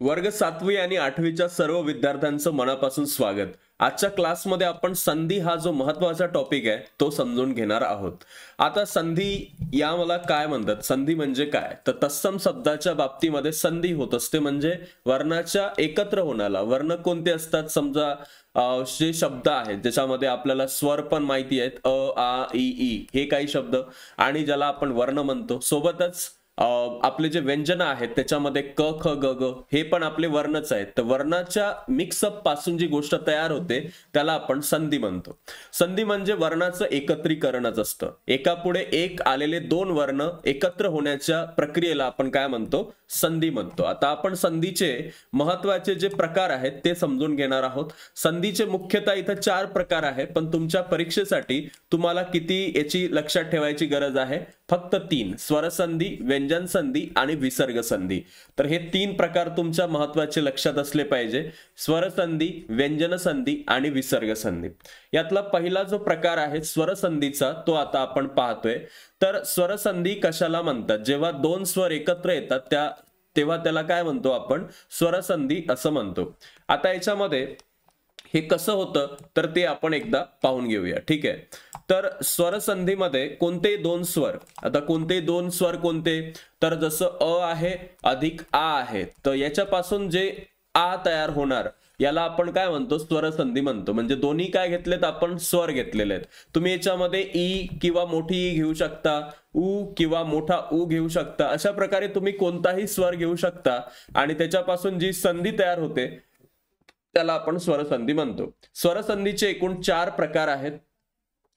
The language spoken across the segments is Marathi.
वर्ग 7वी आणि 8वीच्या सर्व विद्यार्थ्यांचं मनापासून स्वागत. आजच्या क्लासमध्ये आपण संधी हा जो महत्त्वाचा टॉपिक आहे तो समजून घेणार आहोत. आता संधी या मला काय म्हणतात, संधी म्हणजे काय, तर तत्सम शब्दाच्या बाबतीमध्ये संधी होत असते म्हणजे वर्णाच्या एकत्र होण्याला. वर्ण कोणते असतात, समजा जे शब्द आहेत ज्याच्यामध्ये आपल्याला स्वर पण माहिती आहेत, अ आ इ ई हे काही शब्द, आणि ज्याला आपण वर्ण म्हणतो, सोबतच आपले जे व्यंजन आहेत त्याच्यामध्ये क ख ग ग हे पण आपले वर्णच आहेत. तर वर्णाच्या मिक्सअप पासून जी गोष्ट तयार होते त्याला आपण संधी म्हणतो. संधी म्हणजे वर्णाचं एकत्रीकरणच असतं. एका पुढे एक आलेले दोन वर्ण एकत्र होण्याच्या प्रक्रियेला आपण काय म्हणतो, संधी म्हणतो. आता आपण संधीचे महत्वाचे जे प्रकार आहेत ते समजून घेणार आहोत. संधीचे मुख्यतः इथं 4 प्रकार आहेत, पण तुमच्या परीक्षेसाठी तुम्हाला किती याची लक्षात ठेवायची गरज आहे, फक्त 3: स्वरसंधी, व्यंजन संधी आणि विसर्ग संधी. तर हे 3 प्रकार तुमच्या महत्वाचे लक्षात असले पाहिजे: स्वरसंधी, व्यंजन संधी आणि विसर्ग संधी. यातला पहिला जो प्रकार आहे स्वरसंधीचा तो आता आपण पाहतोय. तर स्वरसंधी कशाला म्हणतात, जेव्हा 2 स्वर एकत्र येतात तेव्हा त्याला काय म्हणतो आपण, स्वरसंधी असं म्हणतो. आता याच्यामध्ये हे कसं होतं तर ते आपण एकदा पाहून घेऊया, ठीक आहे. तर स्वरसंधीमध्ये कोणते 2 स्वर, आता कोणते 2 स्वर कोणते, तर जसं अ आहे अधिक आ आहे, तर याच्यापासून जे आ तयार होणार याला आपण काय म्हणतो, स्वरसंधी म्हणतो. म्हणजे दोन्ही काय घेतलेत आपण, स्वर घेतलेले आहेत. तुम्ही याच्यामध्ये ई किंवा मोठी ई घेऊ शकता, उ किंवा मोठा उ घेऊ शकता. अशा प्रकारे तुम्ही कोणताही स्वर घेऊ शकता आणि त्याच्यापासून जी संधी तयार होते त्याला आपण स्वरसंधी म्हणतो. स्वरसंधीचे एकूण 4 प्रकार आहेत.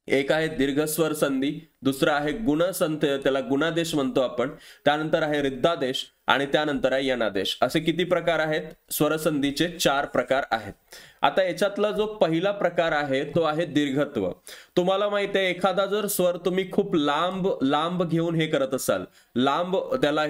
एक आहे दीर्घस्वर संधी, दुसरा आहे गुणसंध, त्याला गुणादेश म्हणतो आपण, त्यानंतर आहे रिद्धादेश आणि त्यानंतर आहे यणादेश. असे किती प्रकार आहेत, स्वरसंधीचे 4 प्रकार आहेत. आता याच्यातला जो पहिला प्रकार आहे तो आहे दीर्घत्व. तुम्हाला माहिती आहे एखादा जर स्वर तुम्ही खूप लांब लांब घेऊन हे करत असाल, लांब त्याला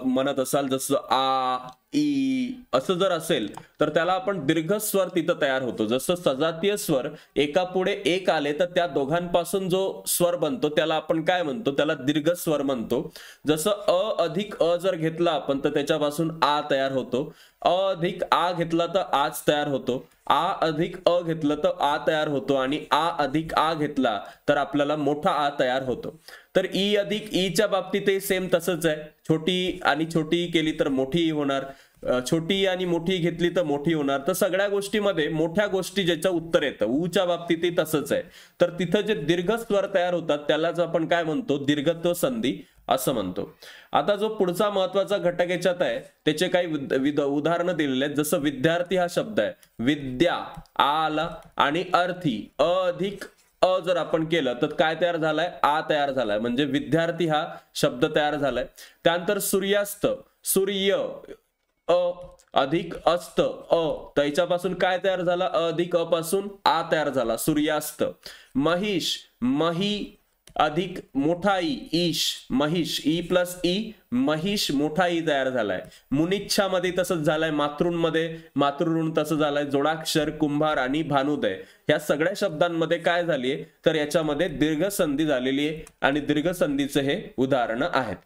म्हणत असाल, जसं आ ई असं जर असेल तर त्याला आपण दीर्घ स्वर तिथं तयार होतो. जसं सजातीय स्वर एका पुढे एक आले तर त्या दोघांपासून जो स्वर बनतो त्याला आपण काय म्हणतो, त्याला दीर्घ स्वर म्हणतो. जसं अ अधिक अ जर घेतला आपण तर त्याच्यापासून आ तयार होतो. अ अधिक आ घेतला तर आज तयार होतो. आ अधिक अ घेतलं तर आ तयार होतो आणि आ अधिक आ घेतला तर आपल्याला मोठा आ तयार होतो. तर ई अधिक ईच्या बाबतीतही सेम तसंच आहे. छोटी आणि छोटी केली तर मोठी होणार, छोटी आणि मोठी घेतली तर मोठी होणार. तर सगळ्या गोष्टीमध्ये मोठ्या गोष्टी ज्याचं उत्तर येतं, ऊच्या बाबतीतही तसंच आहे. तर तिथं जे दीर्घ स्वर तयार होतात त्यालाच आपण काय म्हणतो, दीर्घत्व संधी असं म्हणतो. आता जो पुढचा महत्वाचा घटक याच्यात आहे त्याचे काही उदाहरणं दिलेले आहेत. जसं विद्यार्थी हा शब्द आहे, विद्या आ आला आणि अर्थी अ अधिक अ जर आपण केलं तर काय तयार झालाय, आ तयार झालाय, म्हणजे विद्यार्थी हा शब्द तयार झालाय. त्यानंतर सूर्यास्त, सूर्य अ अधिक अस्त अ, तर याच्यापासून काय तयार झाला, अ अधिक अ पासून आ तयार झाला, सूर्यास्त. महिष, मही अधिक मोठा ई ईश, महिष ई प्लस ई, महिष मोठा ई तयार झालाय. मुनिच्छामध्ये तसंच झालंय, मातृंमध्ये मातृऋण तसं झालंय, जोडाक्षर, कुंभार आणि भानुदय ह्या सगळ्या शब्दांमध्ये काय झालीये तर याच्यामध्ये दीर्घ संधी झालेली आहे आणि दीर्घ संधीचे हे उदाहरण आहेत.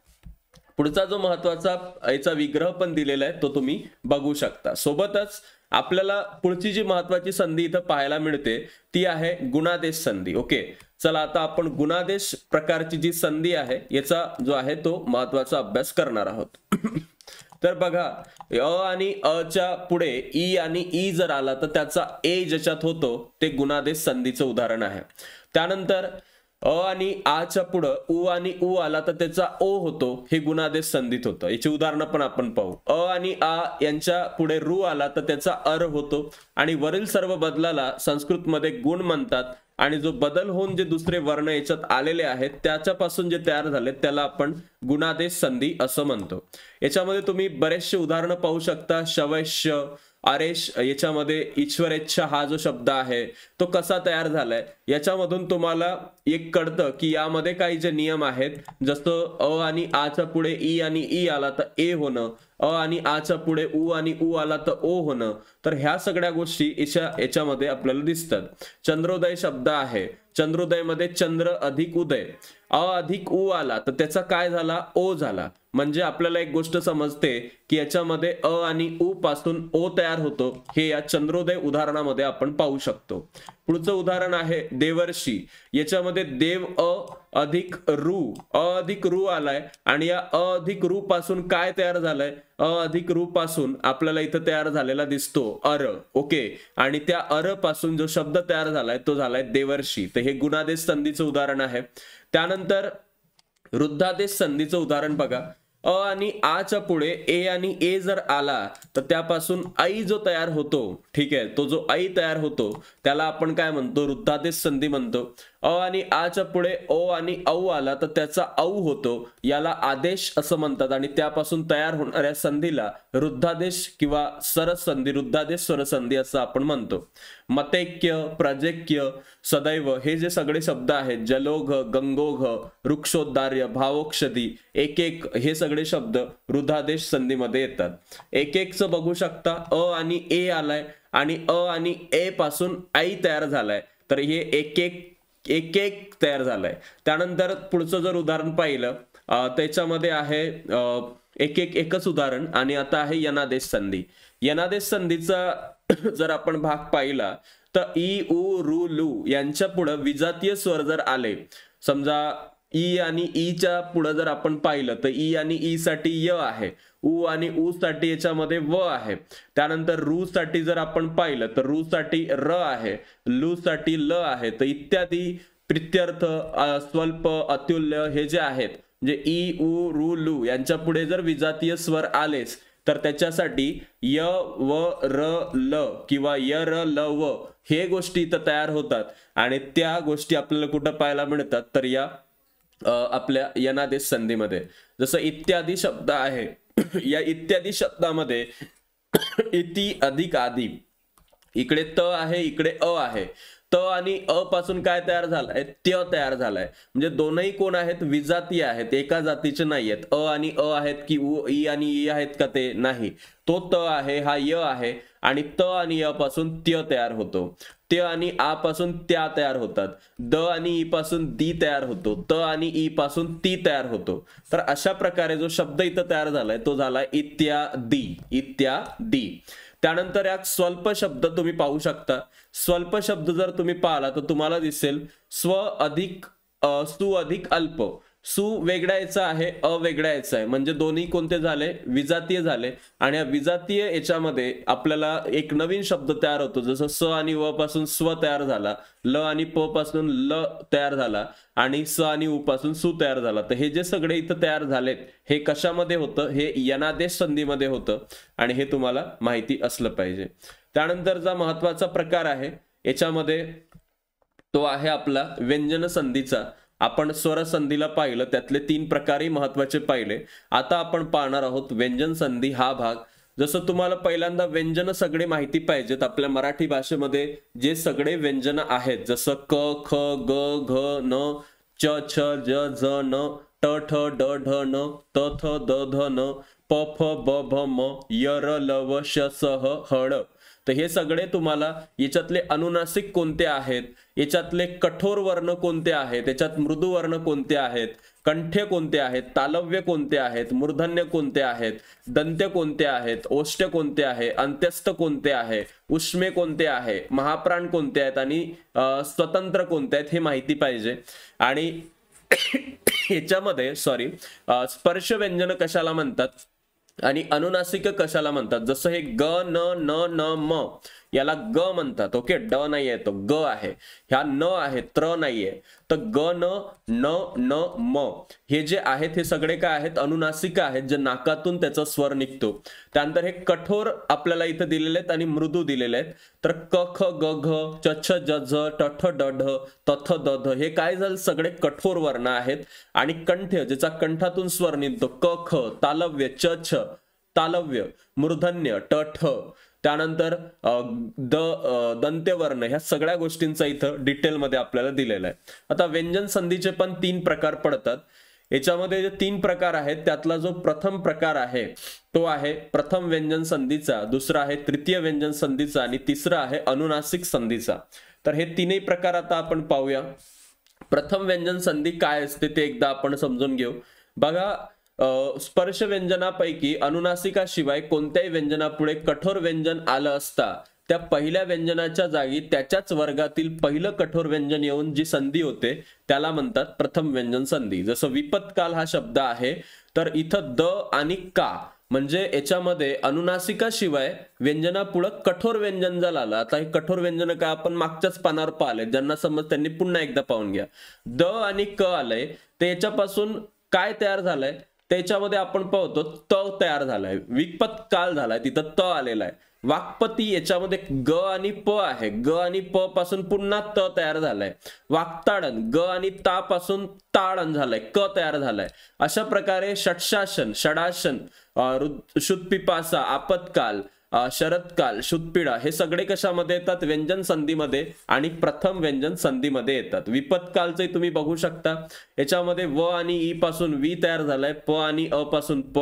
पुढचा जो महत्वाचा याचा विग्रह पण दिलेला आहे तो तुम्ही बघू शकता. सोबतच आपल्याला पुढची जी महत्वाची संधी इथं पाहायला मिळते ती आहे गुणादेश संधी. ओके, चला आता आपण गुणादेश प्रकारची जी संधी आहे याचा जो आहे तो महत्वाचा अभ्यास करणार आहोत. तर बघा, अ आणि अ च्या पुढे ई आणि ई जर आला तर त्याचा ए ज्याच्यात होतो ते गुणादेश संधीचं उदाहरण आहे. त्यानंतर अ आणि आ च्या पुढं उ आणि उ आला तर त्याचा ओ होतो, हे गुणादेश संधीत होतं. याची उदाहरणं पण आपण पाहू. अ आणि आ यांच्या पुढे रू आला तर त्याचा अर होतो आणि वरील सर्व बदलाला संस्कृतमध्ये गुण म्हणतात आणि जो बदल होऊन जे दुसरे वर्ण याच्यात आलेले आहेत त्याच्यापासून जे तयार झाले त्याला आपण गुणादेश संधी असं म्हणतो. याच्यामध्ये तुम्ही बरेचसे उदाहरणं पाहू शकता. शवैश्य, आरेश, याच्यामध्ये ईश्वरेच्छा हा जो शब्द आहे तो कसा तयार झालाय याच्यामधून तुम्हाला एक कळतं की यामध्ये काही जे नियम आहेत, जसं अ आणि आ च्या पुढे ई आणि ई आला तर ए होणं, अ आणि आ च्या पुढे उ आणि उ आला तर ओ होणं. तर ह्या सगळ्या गोष्टी याच्यामध्ये आपल्याला दिसतात. चंद्रोदय शब्द आहे चंद्रोदयमध्ये चंद्र अधिक उदय, अ अधिक उ आला तर त्याचा काय झाला, ओ झाला. म्हणजे आपल्याला एक गोष्ट समजते की याच्यामध्ये अ आणि उ पासून ओ तयार होतो, हे या चंद्रोदय उदाहरणामध्ये आपण पाहू शकतो. पुढचं उदाहरण आहे देवर्षी. याच्यामध्ये देव अ अधिक रू, अ अधिक रू आलाय आणि या अ अधिक रू पासून काय तयार झालंय, अ अधिक रू पासून आपल्याला इथं तयार झालेला दिसतो अर. ओके, आणि त्या अर पासून जो शब्द तयार झालाय तो झालाय देवर्षी. तर हे गुणादेश संधीचं उदाहरण आहे. त्यानंतर वृद्धादेश संधीचं उदाहरण बघा. अ आणि आच्या पुढे ए आणि ए जर आला तर त्यापासून आई जो तयार होतो, ठीक आहे, तो जो आई तयार होतो त्याला आपण काय म्हणतो, वृद्धादेश संधी म्हणतो. अ आणि आच्या पुढे ओ आणि औ आला तर त्याचा औ होतो, याला आदेश असं म्हणतात. आणि त्यापासून तयार होणाऱ्या संधीला वृद्धादेश किंवा सरसंधी, वृद्धादेश स्वरसंधी असं आपण म्हणतो. मतैक्य, प्रजेक्य, सदैव हे जे सगळे शब्द आहेत, जलोघ, गंगोघ, वृक्षोद्धार्य, भावोक्षधी, एक एक हे सगळे शब्द वृद्धादेश संधीमध्ये येतात. एक एकचं बघू शकता. अ आणि ए आलाय आणि अ आणि ए पासून आई तयार झालाय, तर हे एक एक तयार झालाय. त्यानंतर पुढचं जर उदाहरण पाहिलं त्याच्यामध्ये आहे एकच उदाहरण. आणि आता आहे यनादेश संधी. यनादेश संधीचा जर आपण भाग पाहिला तर ई, उ, रू, लू यांच्या पुढे विजातीय स्वर जर आले, समजा ई आणि ईच्या पुढे जर आपण पाहिलं तर ई आणि ई साठी य आहे, उ आणि उ साठी याच्यामध्ये व आहे. त्यानंतर रू साठी जर आपण पाहिलं तर रू साठी र आहे, लू साठी ल आहे. तर इत्यादी प्रित्यर्थ, स्वल्प, अतुल्य हे जे आहेत, म्हणजे ई, उ, रू, लू यांच्या पुढे जर विजातीय स्वर आलेच तर त्याच्यासाठी य, व, र, ल किंवा य, र, ल, व हे गोष्टी इथं तयार होतात. आणि त्या गोष्टी आपल्याला कुठं पाहायला मिळतात तर या आपल्या यनादेश संधीमध्ये. जसं इत्यादी शब्द आहे, या इत्यादी शब्दामध्ये इति अधिक आदि, इकडे त आहे, इकडे अ आहे. त आणि अ पासून काय तयार झालाय, त्य तयार झालाय. म्हणजे दोनही कोण आहेत, विजातीय आहेत, एका जातीचे नाही आहेत. अ आणि अ आहेत की उ, ई आणि ई आहेत का, ते नाही. तो त आहे, हा य आहे. आणि त आणि य पासून त्य तयार होतो. त्य आणि आ पासून त्या तयार होतात. द आणि ई पासून दी तयार होतो. त आणि ई पासून ती तयार होतो. तर अशा प्रकारे जो शब्द इथं तयार झालाय तो झालाय इत्यादी. इत्यादी. त्यानंतर एक स्वल्प शब्द तुम्ही पाहू शकता. स्वल्प शब्द जर तुम्ही पाहिला तर तुम्हाला दिसेल स्व अधिक सु अधिक अल्प. सु वेगळा याचा आहे, अ वेगळा याचा आहे, म्हणजे दोन्ही कोणते झाले, विजातीय झाले. आणि या विजातीय याच्यामध्ये आपल्याला एक नवीन शब्द तयार होतो. जसं स आणि व पासून स्व तयार झाला, ल आणि प पासून ल तयार झाला, आणि स आणि उ पासून सु तयार झाला. तर हे जे सगळे इथं तयार झालेत हे कशामध्ये होतं, हे यनादेश संधीमध्ये होतं. आणि हे तुम्हाला माहिती असलं पाहिजे. त्यानंतरचा महत्वाचा प्रकार आहे याच्यामध्ये तो आहे आपला व्यंजन संधीचा. आपण स्वर संधीला पाहिलं, त्यातले 3 प्रकारही महत्वाचे पाहिले. आता आपण पाहणार आहोत व्यंजन संधी हा भाग. जसं तुम्हाला पहिल्यांदा व्यंजन सगळे माहिती पाहिजेत. आपल्या मराठी भाषेमध्ये जे सगळे व्यंजन आहेत, जसं क, ख, ग, घ, न, च, छ, ज, झ, न, ट, ठ, ड, ढ, न, त, थ, द, ध, न, प, फ, ब, भ, म, य, र, ल, व, श, स, ह, ह, ड. तर हे सगळे तुम्हाला याच्यातले अनुनासिक कोणते आहेत, याच्यातले कठोर वर्ण कोणते आहेत, याच्यात मृदू वर्ण कोणते आहेत, कंठ्य कोणते आहेत, तालव्य कोणते आहेत, मूर्धन्य कोणते आहेत, दंत्य कोणते आहेत, ओष्ठ कोणते आहे, अंत्यस्थ कोणते आहे, उष्मे कोणते आहे, महाप्राण कोणते आहेत आणि स्वतंत्र कोणते आहेत हे माहिती पाहिजे. आणि याच्यामध्ये स्पर्श व्यंजन कशाला म्हणतात आणि अनुनासिक कशाला म्हणतात. जसं हे ग, न, न, न, म याला ग म्हणतात. ओके, ड नाहीये, तो ग आहे. ह्या न आहे, त्र नाहीये. तर ग, न, न, न, म हे जे आहेत हे सगळे काय आहेत, अनुनासिक आहेत, जे नाकातून त्याचा स्वर निघतो. त्यानंतर हे कठोर आपल्याला इथं दिलेले आहेत आणि मृदू दिलेले आहेत. तर क, ख, ग, घ, च, छ, ज, झ, ट, ठ, ड, ढ, त, थ, द, ध हे काय झालं, सगळे कठोर वर्ण आहेत. आणि कंठ्य ज्याचा कंठातून स्वर निघतो, क, ख, तालव्य, च, छ, तालव्य, मूर्धन्य, ट, ठ, त्यानंतर दंत्यवर्ण, ह्या सगळ्या गोष्टींचा इथं डिटेलमध्ये आपल्याला दिलेला आहे. आता व्यंजन संधीचे पण 3 प्रकार पडतात. याच्यामध्ये जे 3 प्रकार आहेत त्यातला जो प्रथम प्रकार आहे तो आहे प्रथम व्यंजन संधीचा, दुसरा आहे तृतीय व्यंजन संधीचा आणि तिसरा आहे अनुनासिक संधीचा. तर हे तीनही प्रकार आता आपण पाहूया. प्रथम व्यंजन संधी काय असते ते एकदा आपण समजून घेऊ. बघा, स्पर्श व्यंजनापैकी अनुनासिकाशिवाय कोणत्याही व्यंजनापुढे कठोर व्यंजन आलं असता त्या पहिल्या व्यंजनाच्या जागी त्याच्याच वर्गातील पहिलं कठोर व्यंजन येऊन जी संधी होते त्याला म्हणतात प्रथम व्यंजन संधी. जसं विपत्काल हा शब्द आहे, तर इथं द आणि का म्हणजे याच्यामध्ये अनुनासिकाशिवाय व्यंजनापुढे कठोर व्यंजन जर आलं. आता हे कठोर व्यंजन काय आपण मागच्याच पानावर पाहिले, ज्यांना समज त्यांनी पुन्हा एकदा पाहून घ्या. द आणि क आलंय, तर याच्यापासून काय तयार झालंय त्याच्यामध्ये आपण पाहतो त तयार झालाय, विपत काल झालाय, तिथं त आलेला आहे. वाक्पती याच्यामध्ये ग आणि प आहे, ग आणि प पासून पुन्हा त तयार झालाय. वाक्ताडन ग आणि ता पासून ताडन झालाय, क तयार झालाय. अशा प्रकारे षट्शासन, षडासन, शुद्धपिपासा, आपत्काल, शरदकाल, शुद्धपीडा हे सगळे कशामध्ये येतात? व्यंजन संधीमध्ये आणि प्रथम व्यंजन संधीमध्ये येतात. विपत्कालचे तुम्ही बघू शकता, याच्यामध्ये व आणि ई पासून वी तयार झालाय, प आणि अ पासून प,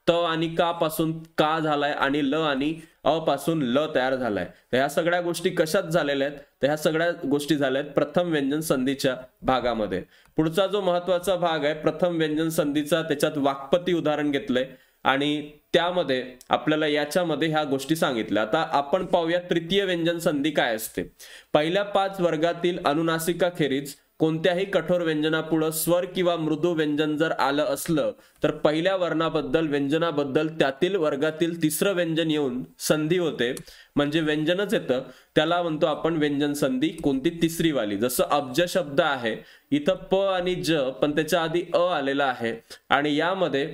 त आणि का पासून का झालाय आणि ल आणि अ पासून ल तयार झालाय. तर ह्या सगळ्या गोष्टी कशात झालेल्या आहेत? तर ह्या सगळ्या गोष्टी झाल्या आहेत प्रथम व्यंजन संधीच्या भागामध्ये. पुढचा जो महत्वाचा भाग आहे प्रथम व्यंजन संधीचा, त्याच्यात वाक्पती उदाहरण घेतलंय आणि त्यामध्ये आपल्याला याच्यामध्ये ह्या गोष्टी सांगितल्या. आता आपण पाहूया तृतीय व्यंजन संधी काय असते. पहिल्या 5 वर्गातील अनुनासिकाखेरीज कोणत्याही कठोर व्यंजनापुढे स्वर किंवा मृदू व्यंजन जर आलं असलं तर पहिल्या वर्णाबद्दल व्यंजनाबद्दल त्यातील वर्गातील तिसरं व्यंजन येऊन संधी होते, म्हणजे व्यंजनच येतं. त्याला म्हणतो आपण व्यंजन संधी. कोणती? तिसरी वाली. जसं अब्ज शब्द आहे, इथं प आणि ज पण त्याच्या आधी अ आलेला आहे आणि यामध्ये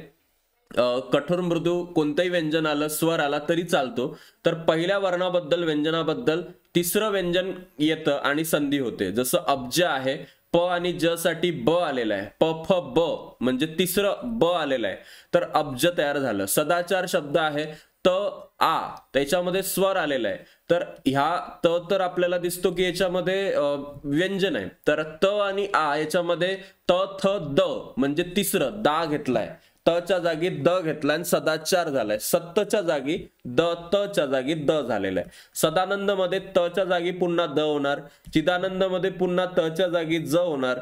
कठोर मृदू कोणतंही व्यंजन आलं, स्वर आला तरी चालतो, तर पहिल्या वर्णाबद्दल व्यंजनाबद्दल तिसरं व्यंजन येतं आणि संधी होते. जसं अब्ज आहे, प आणि ज साठी ब आलेला आहे, प फ ब म्हणजे तिसरं ब आलेलं आहे, तर अब्ज तयार झालं. सदाचार शब्द आहे, त आ त्याच्यामध्ये स्वर आलेला आहे, तर ह्या त तर आपल्याला दिसतो की याच्यामध्ये व्यंजन आहे, तर त आणि आ याच्यामध्ये त थ द म्हणजे तिसरं दा घेतलाय, तच्या जागी द घेतला आणि सदाचार झालाय. सत्तच्या जागी द, तच्या जागी द झालेला आहे. सदानंद मध्ये तच्या जागी पुन्हा द होणार, चिदानंद मध्ये पुन्हा तच्या जागी ज होणार,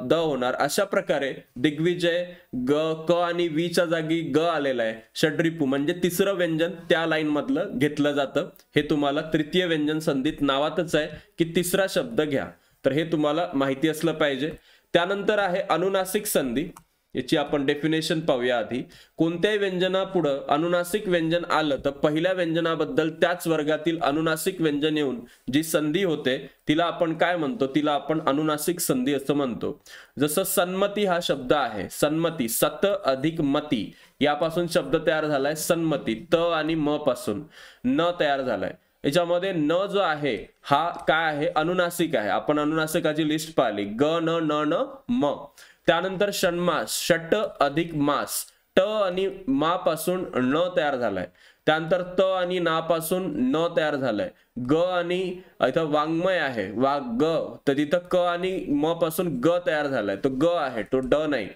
द होणार. अशा प्रकारे दिग्विजय ग, क आणि वी च्या जागी ग आलेला आहे. षड्रिपू म्हणजे तिसरं व्यंजन त्या लाईन मधलं घेतलं जातं. हे तुम्हाला तृतीय व्यंजन संधीत नावातच आहे की तिसरा शब्द घ्या, तर हे तुम्हाला माहिती असलं पाहिजे. त्यानंतर आहे अनुनासिक संधी. याची आपण डेफिनेशन पाहूया आधी. कोणत्याही व्यंजनापुढे अनुनासिक व्यंजन आलं तर पहिल्या व्यंजनाबद्दल त्याच वर्गातील अनुनासिक व्यंजन येऊन जी संधी होते तिला आपण काय म्हणतो? तिला आपण अनुनासिक संधी असं म्हणतो. जसं सन्मती हा शब्द आहे, सन्मती, सत अधिक मती यापासून शब्द तयार झालाय सन्मती. त आणि म पासून न तयार झालाय. याच्यामध्ये न जो आहे हा काय आहे? अनुनासिक आहे. आपण अनुनासिकाची लिस्ट पाहिली, ग न न न म. त्यानंतर षण्मास, षट अधिक मास, ट आणि मा पासून न तयार झालाय. त्यानंतर त आणि ना पासून न तयार झालाय. ग आणि इथं वाङ्मय आहे, वा ग, तर तिथं क आणि म पासून ग तयार झालाय, तो ग आहे, तो ड नाही.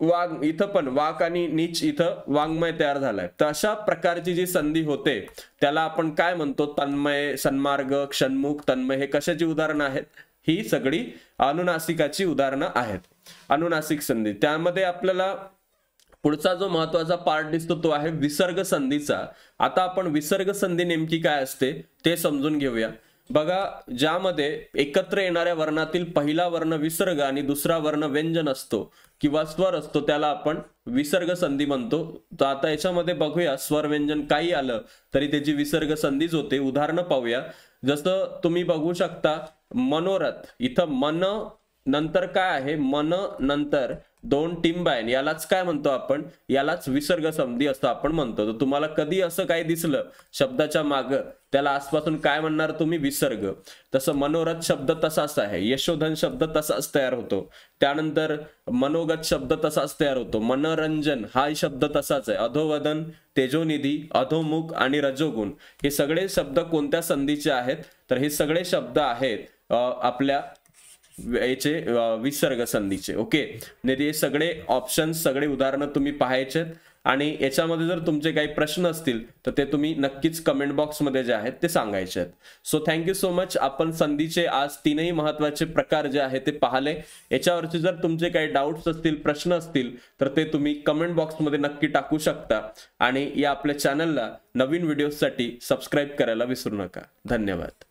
वाग इथं पण वाक आणि नीच इथं वाङ्मय तयार झालाय. तर अशा प्रकारची जी संधी होते त्याला आपण काय म्हणतो? तन्मय, सन्मार्ग, क्षणमुख, तन्मय हे कशाची उदाहरणं आहेत? ही सगळी अनुनासिकाची उदाहरणं आहेत. अनुनासिक संधी. त्यामध्ये आपल्याला पुढचा जो महत्वाचा पार्ट दिसतो तो आहे विसर्ग संधीचा. आता आपण विसर्ग संधी नेमकी काय असते ते समजून घेऊया. बघा, ज्यामध्ये एकत्र येणाऱ्या वर्णातील पहिला वर्ण विसर्ग आणि दुसरा वर्ण व्यंजन असतो किंवा स्वर असतो त्याला आपण विसर्ग संधी म्हणतो. तर आता याच्यामध्ये बघूया, स्वर व्यंजन काही आलं तरी त्याची विसर्ग संधीच होते. उदाहरणं पाहूया. जसं तुम्ही बघू शकता, मनोरथ, इथं मन नंतर काय आहे? मन नंतर 2 टिंबायन, यालाच काय म्हणतो आपण? यालाच विसर्ग संधी असं आपण म्हणतो. तर तुम्हाला कधी असं काही दिसलं शब्दाच्या माग, त्याला आसपासून काय म्हणणार तुम्ही? विसर्ग. तसं मनोरथ शब्द तसाच आहे, यशोधन शब्द तसाच तयार होतो. त्यानंतर मनोगत शब्द तसाच तयार होतो. मनोरंजन हा शब्द तसाच आहे. अधोवदन, तेजोनिधी, अधोमुख आणि रजोगुण हे सगळे शब्द कोणत्या संधीचे आहेत? तर हे सगळे शब्द आहेत आपल्या याचे विसर्ग संधीचे. ओके, हे सगळे ऑप्शन, सगळे उदाहरणं तुम्ही पाहायचे. आणि याच्यामध्ये जर तुमचे काही प्रश्न असतील तर ते तुम्ही नक्कीच कमेंट बॉक्समध्ये जे आहेत ते सांगायचे आहेत. So thank you so much. आपण संधीचे आज तीनही महत्त्वाचे प्रकार जे आहेत ते पाहिले. याच्यावरचे जर तुमचे काही डाऊट्स असतील, प्रश्न असतील तर ते तुम्ही कमेंट बॉक्समध्ये नक्की टाकू शकता. आणि या आपल्या चॅनलला नवीन व्हिडिओसाठी सबस्क्राईब करायला विसरू नका. धन्यवाद.